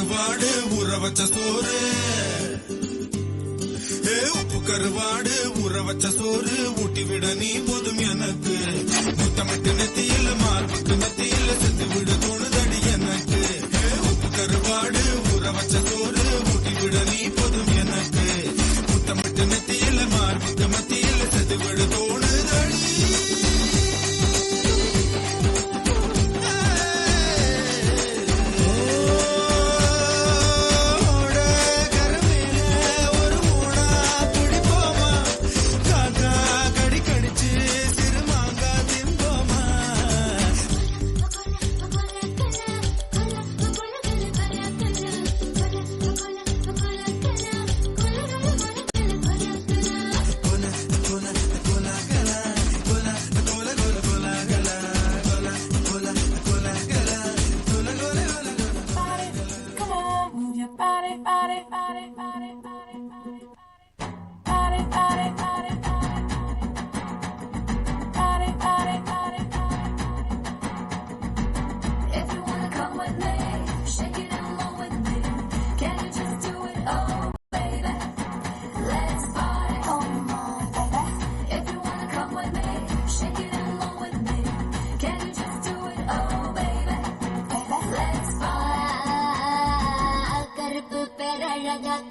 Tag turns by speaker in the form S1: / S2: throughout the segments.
S1: கருவாடு ஊற வச்ச சோறு, உப்பு கருவாடு ஊற வச்ச சோறு ஊட்டி விட நீ போதும் எனக்கு. முத்தமிட்டு நெத்தியில் மார்புக்கு நெத்தியில் செத்து விட தோணுதடி எனக்கு. உப்பு கருவாடு ஊற வச்ச சோறு ஊட்டி விட நீ போதும் எனக்கு. முத்தமிட்டு நெத்தியில் மார்புக்கு மத்தியில் செத்து விட தோணுதடி.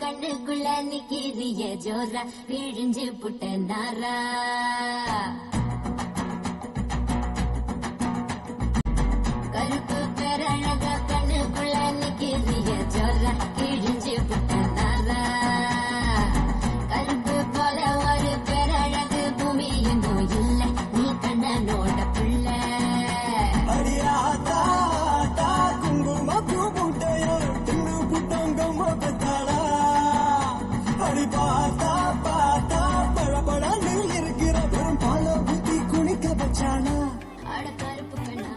S2: கண்ணுக்குள்ள நிக்கிறிய ஜோரா விழிஞ்சு புட்ட நாரா. கருப்பு பேரழக கண்ணுக்குள்ள நிக்கிறிய ஜோரா விழிஞ்சு புட்ட நாரா. கருப்பு போல ஒரு பேரழகு பூமி எங்கும் இல்ல, நீ கண்ணனோட புள்ள.
S3: பார்த்தா பார்த்தா பழபழன்னு இருக்கிற வெறும் பால புத்தி குணிக்க வச்சானா.
S2: அட கருப்பு பெண்ணா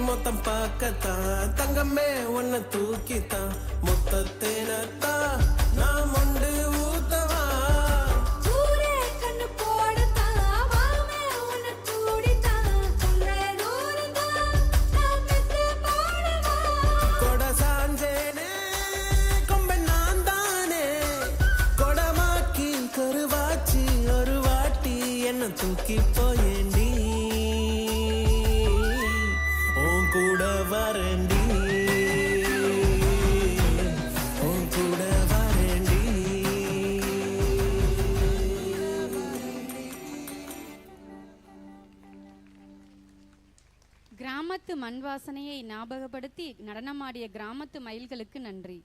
S4: மொத்தம் பார்க்கத்தான் தங்கமே உன்னை தூக்கித்தான் மொத்தத்தேனத்தான் நான் மொண்டு ஊத்தவா. கொட சாஞ்சேனே கொம்பை நான் தானே கொடமாக்கி கருவாச்சி ஒரு வாட்டி என்ன தூக்கி போயேண்டி கூட வரண்டி கூட வரண்டி.
S5: கிராமத்து மண் வாசனையை ஞாபகப்படுத்தி நடனமாடிய கிராமத்து மயில்களுக்கு நன்றி.